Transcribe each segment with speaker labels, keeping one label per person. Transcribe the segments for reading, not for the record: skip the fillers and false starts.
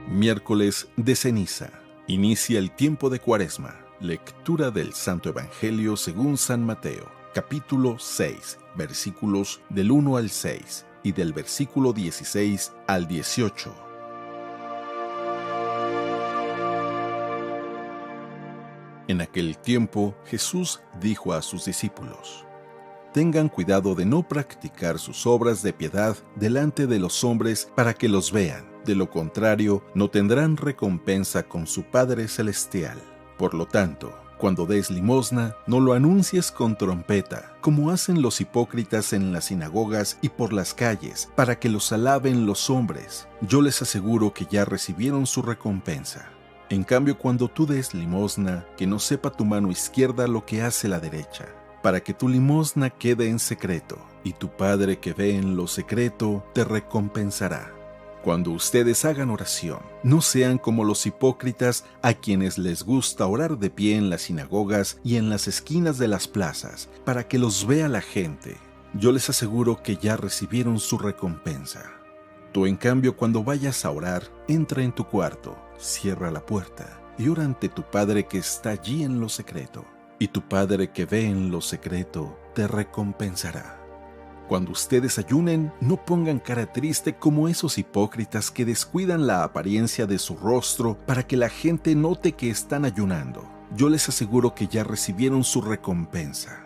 Speaker 1: Miércoles de ceniza. Inicia el tiempo de Cuaresma. Lectura del Santo Evangelio según San Mateo, capítulo 6, versículos del 1 al 6 y del versículo 16 al 18. En aquel tiempo, Jesús dijo a sus discípulos: Tengan cuidado de no practicar sus obras de piedad delante de los hombres para que los vean. De lo contrario, no tendrán recompensa con su Padre Celestial. Por lo tanto, cuando des limosna, no lo anuncies con trompeta, como hacen los hipócritas en las sinagogas y por las calles, para que los alaben los hombres. Yo les aseguro que ya recibieron su recompensa. En cambio, cuando tú des limosna, que no sepa tu mano izquierda lo que hace la derecha, para que tu limosna quede en secreto, y tu Padre que ve en lo secreto te recompensará. Cuando ustedes hagan oración, no sean como los hipócritas a quienes les gusta orar de pie en las sinagogas y en las esquinas de las plazas, para que los vea la gente. Yo les aseguro que ya recibieron su recompensa. Tú, en cambio, cuando vayas a orar, entra en tu cuarto, cierra la puerta y ora ante tu Padre que está allí en lo secreto. Y tu Padre que ve en lo secreto te recompensará. Cuando ustedes ayunen, no pongan cara triste como esos hipócritas que descuidan la apariencia de su rostro para que la gente note que están ayunando. Yo les aseguro que ya recibieron su recompensa.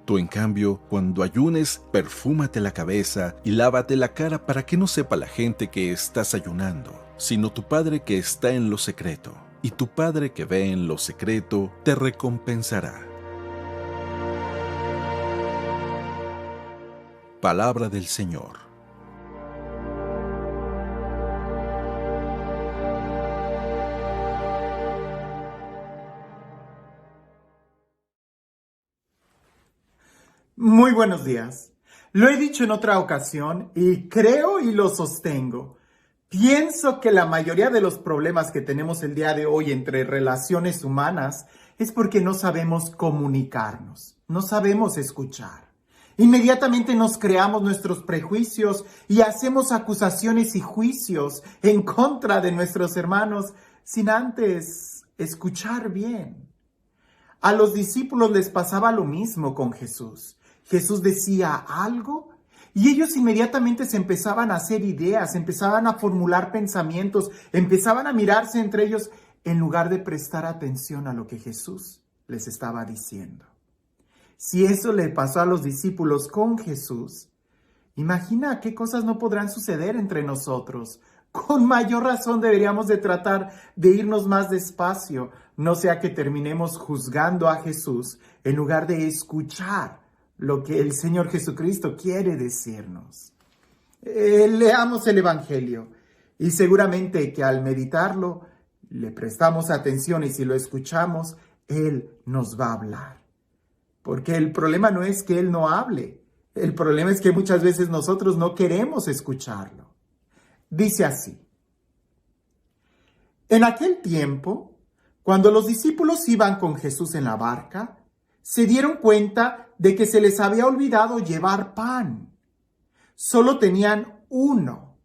Speaker 1: Tú, en cambio, cuando ayunes, perfúmate la cabeza y lávate la cara para que no sepa la gente que estás ayunando, sino tu Padre que está en lo secreto. Y tu Padre que ve en lo secreto te recompensará. Palabra del Señor.
Speaker 2: Muy buenos días. Lo he dicho en otra ocasión y creo y lo sostengo. Pienso que la mayoría de los problemas que tenemos el día de hoy entre relaciones humanas es porque no sabemos comunicarnos, no sabemos escuchar. Inmediatamente nos creamos nuestros prejuicios y hacemos acusaciones y juicios en contra de nuestros hermanos sin antes escuchar bien. A los discípulos les pasaba lo mismo con Jesús. Jesús decía algo y ellos inmediatamente se empezaban a hacer ideas, empezaban a formular pensamientos, empezaban a mirarse entre ellos en lugar de prestar atención a lo que Jesús les estaba diciendo. Si eso le pasó a los discípulos con Jesús, imagina qué cosas no podrán suceder entre nosotros. Con mayor razón deberíamos de tratar de irnos más despacio, no sea que terminemos juzgando a Jesús en lugar de escuchar lo que el Señor Jesucristo quiere decirnos. Leamos el Evangelio y seguramente que al meditarlo le prestamos atención y si lo escuchamos, Él nos va a hablar. Porque el problema no es que Él no hable, el problema es que muchas veces nosotros no queremos escucharlo. Dice así: En aquel tiempo, cuando los discípulos iban con Jesús en la barca, se dieron cuenta de que se les había olvidado llevar pan. Solo tenían uno.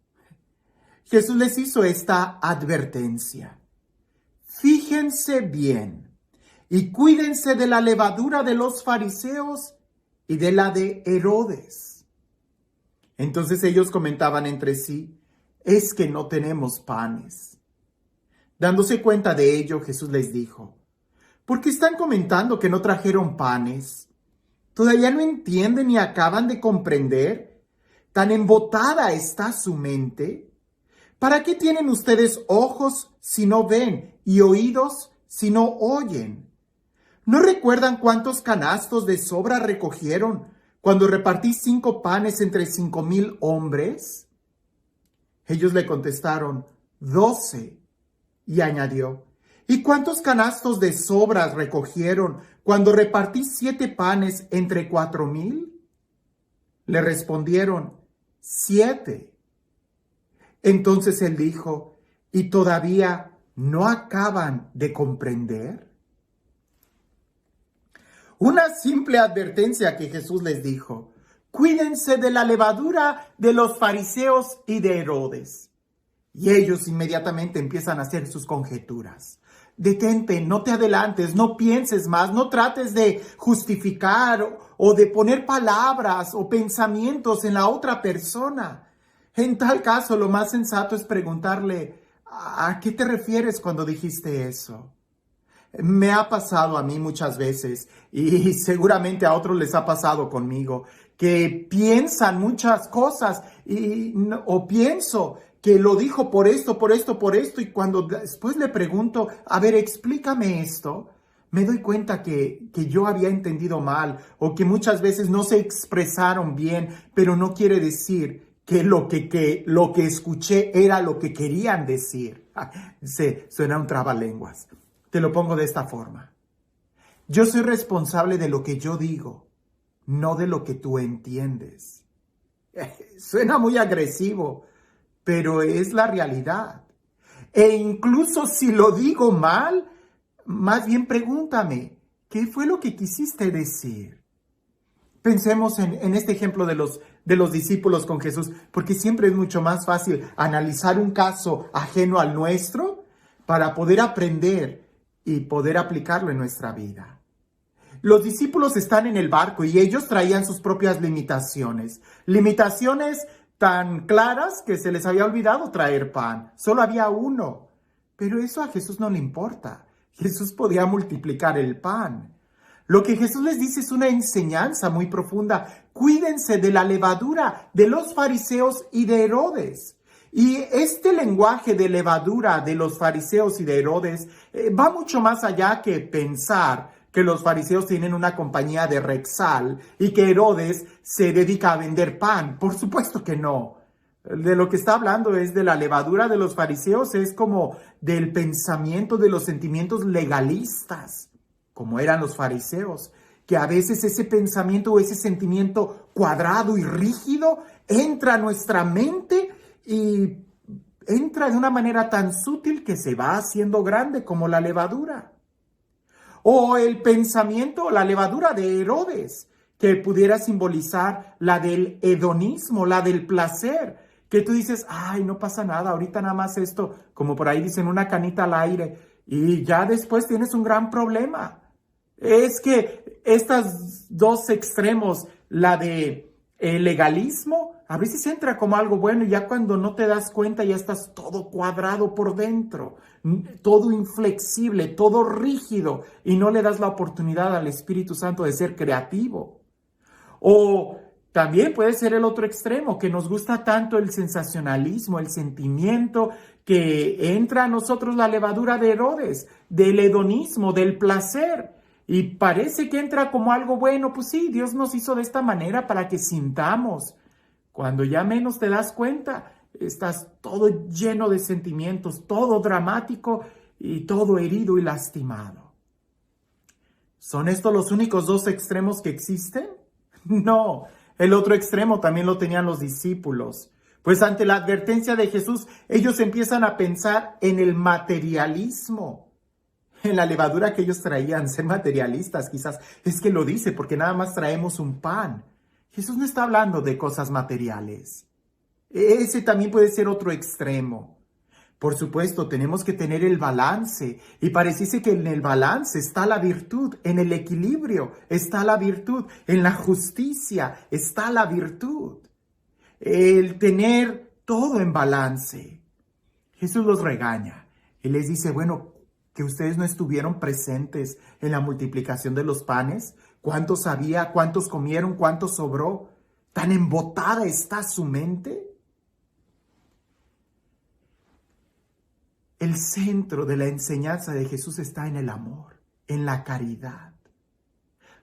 Speaker 2: Jesús les hizo esta advertencia: Fíjense bien y cuídense de la levadura de los fariseos y de la de Herodes. Entonces ellos comentaban entre sí: es que no tenemos panes. Dándose cuenta de ello, Jesús les dijo: ¿por qué están comentando que no trajeron panes? ¿Todavía no entienden ni acaban de comprender? ¿Tan embotada está su mente? ¿Para qué tienen ustedes ojos si no ven y oídos si no oyen? ¿No recuerdan cuántos canastos de sobra recogieron cuando repartí 5 panes entre 5,000 hombres? Ellos le contestaron: 12. Y añadió: ¿y cuántos canastos de sobras recogieron cuando repartí 7 panes entre 4,000? Le respondieron: 7. Entonces él dijo: ¿y todavía no acaban de comprender? Una simple advertencia que Jesús les dijo: cuídense de la levadura de los fariseos y de Herodes. Y ellos inmediatamente empiezan a hacer sus conjeturas. Detente, no te adelantes, no pienses más, no trates de justificar o de poner palabras o pensamientos en la otra persona. En tal caso, lo más sensato es preguntarle, ¿a qué te refieres cuando dijiste eso? Me ha pasado a mí muchas veces y seguramente a otros les ha pasado conmigo, que piensan muchas cosas o pienso que lo dijo por esto, por esto, por esto, y cuando después le pregunto, a ver, explícame esto, me doy cuenta que yo había entendido mal o que muchas veces no se expresaron bien, pero no quiere decir que lo que escuché era lo que querían decir. Suena un trabalenguas. Te lo pongo de esta forma. Yo soy responsable de lo que yo digo, no de lo que tú entiendes. Suena muy agresivo, pero es la realidad. E incluso si lo digo mal, más bien pregúntame, ¿qué fue lo que quisiste decir? Pensemos en este ejemplo de los discípulos con Jesús, porque siempre es mucho más fácil analizar un caso ajeno al nuestro para poder aprender y poder aplicarlo en nuestra vida. Los discípulos están en el barco y ellos traían sus propias limitaciones. Limitaciones tan claras que se les había olvidado traer pan. Solo había uno. Pero eso a Jesús no le importa. Jesús podía multiplicar el pan. Lo que Jesús les dice es una enseñanza muy profunda. Cuídense de la levadura de los fariseos y de Herodes. Y este lenguaje de levadura de los fariseos y de Herodes va mucho más allá que pensar que los fariseos tienen una compañía de Rexal y que Herodes se dedica a vender pan. Por supuesto que no. De lo que está hablando es de la levadura de los fariseos, es como del pensamiento, de los sentimientos legalistas, como eran los fariseos, que a veces ese pensamiento o ese sentimiento cuadrado y rígido entra a nuestra mente y entra de una manera tan sutil que se va haciendo grande como la levadura. O el pensamiento, la levadura de Herodes, que pudiera simbolizar la del hedonismo, la del placer, que tú dices, ay, no pasa nada, ahorita nada más esto, como por ahí dicen, una canita al aire, y ya después tienes un gran problema. Es que estos dos extremos, la de el legalismo, a veces entra como algo bueno y ya cuando no te das cuenta ya estás todo cuadrado por dentro, todo inflexible, todo rígido y no le das la oportunidad al Espíritu Santo de ser creativo. O también puede ser el otro extremo, que nos gusta tanto el sensacionalismo, el sentimiento, que entra a nosotros la levadura de Herodes, del hedonismo, del placer. Y parece que entra como algo bueno, pues sí, Dios nos hizo de esta manera para que sintamos. Cuando ya menos te das cuenta, estás todo lleno de sentimientos, todo dramático y todo herido y lastimado. ¿Son estos los únicos dos extremos que existen? No, el otro extremo también lo tenían los discípulos. Pues ante la advertencia de Jesús, ellos empiezan a pensar en el materialismo. En la levadura que ellos traían, ser materialistas quizás, es que lo dice porque nada más traemos un pan. Jesús no está hablando de cosas materiales. Ese también puede ser otro extremo. Por supuesto, tenemos que tener el balance y pareciese que en el balance está la virtud, en el equilibrio está la virtud, en la justicia está la virtud. El tener todo en balance. Jesús los regaña y les dice, bueno, que ustedes no estuvieron presentes en la multiplicación de los panes. ¿Cuántos había? ¿Cuántos comieron? ¿Cuánto sobró? ¿Tan embotada está su mente? El centro de la enseñanza de Jesús está en el amor, en la caridad.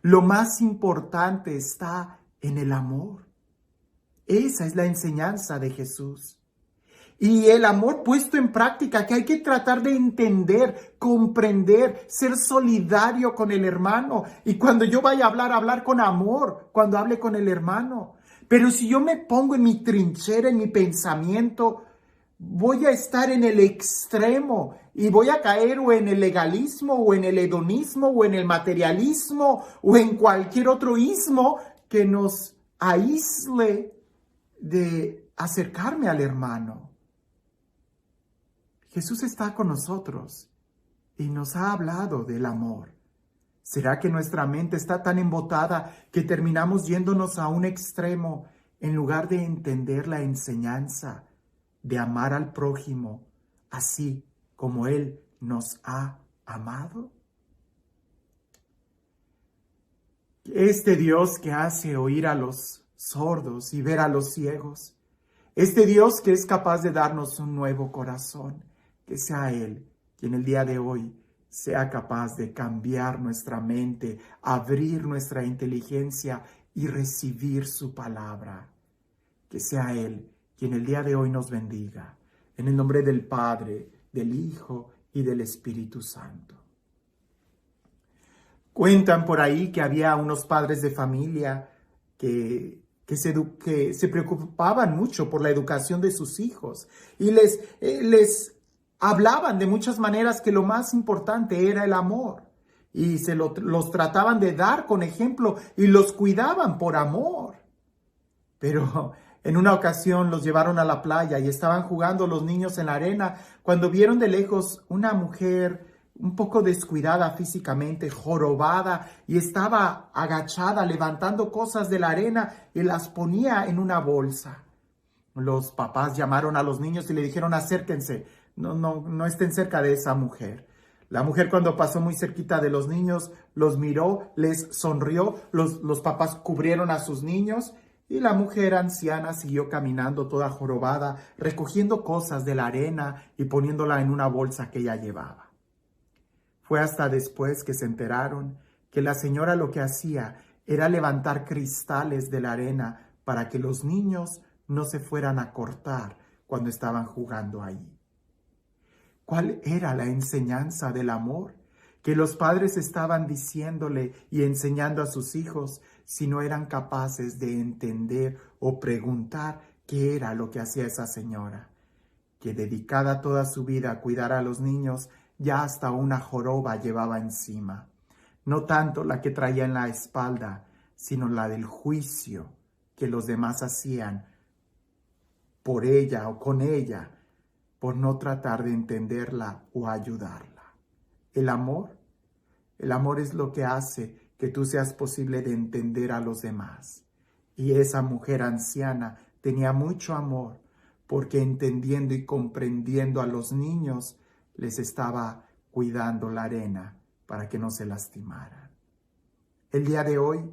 Speaker 2: Lo más importante está en el amor. Esa es la enseñanza de Jesús. Y el amor puesto en práctica, que hay que tratar de entender, comprender, ser solidario con el hermano. Y cuando yo vaya a hablar con amor, cuando hable con el hermano. Pero si yo me pongo en mi trinchera, en mi pensamiento, voy a estar en el extremo y voy a caer o en el legalismo, o en el hedonismo, o en el materialismo, o en cualquier otro ismo que nos aísle de acercarme al hermano. Jesús está con nosotros y nos ha hablado del amor. ¿Será que nuestra mente está tan embotada que terminamos yéndonos a un extremo en lugar de entender la enseñanza de amar al prójimo así como Él nos ha amado? Este Dios que hace oír a los sordos y ver a los ciegos, este Dios que es capaz de darnos un nuevo corazón, que sea Él quien el día de hoy sea capaz de cambiar nuestra mente, abrir nuestra inteligencia y recibir su palabra. Que sea Él quien el día de hoy nos bendiga. En el nombre del Padre, del Hijo y del Espíritu Santo. Cuentan por ahí que había unos padres de familia que se preocupaban mucho por la educación de sus hijos y les hablaban de muchas maneras que lo más importante era el amor y los trataban de dar con ejemplo y los cuidaban por amor. Pero en una ocasión los llevaron a la playa y estaban jugando los niños en la arena cuando vieron de lejos una mujer un poco descuidada físicamente, jorobada, y estaba agachada levantando cosas de la arena y las ponía en una bolsa. Los papás llamaron a los niños y le dijeron: acérquense, no estén cerca de esa mujer. La mujer, cuando pasó muy cerquita de los niños, los miró, les sonrió, los papás cubrieron a sus niños y la mujer anciana siguió caminando toda jorobada, recogiendo cosas de la arena y poniéndola en una bolsa que ella llevaba. Fue hasta después que se enteraron que la señora lo que hacía era levantar cristales de la arena para que los niños no se fueran a cortar cuando estaban jugando ahí. ¿Cuál era la enseñanza del amor que los padres estaban diciéndole y enseñando a sus hijos si no eran capaces de entender o preguntar qué era lo que hacía esa señora? Que dedicada toda su vida a cuidar a los niños, ya hasta una joroba llevaba encima. No tanto la que traía en la espalda, sino la del juicio que los demás hacían por ella o con ella, por no tratar de entenderla o ayudarla. El amor es lo que hace que tú seas posible de entender a los demás. Y esa mujer anciana tenía mucho amor, porque entendiendo y comprendiendo a los niños, les estaba cuidando la arena para que no se lastimaran. El día de hoy,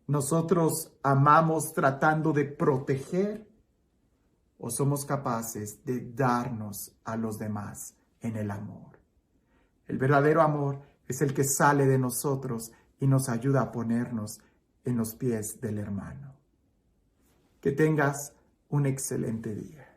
Speaker 2: nosotros amamos tratando de proteger o somos capaces de darnos a los demás en el amor. El verdadero amor es el que sale de nosotros y nos ayuda a ponernos en los pies del hermano. Que tengas un excelente día.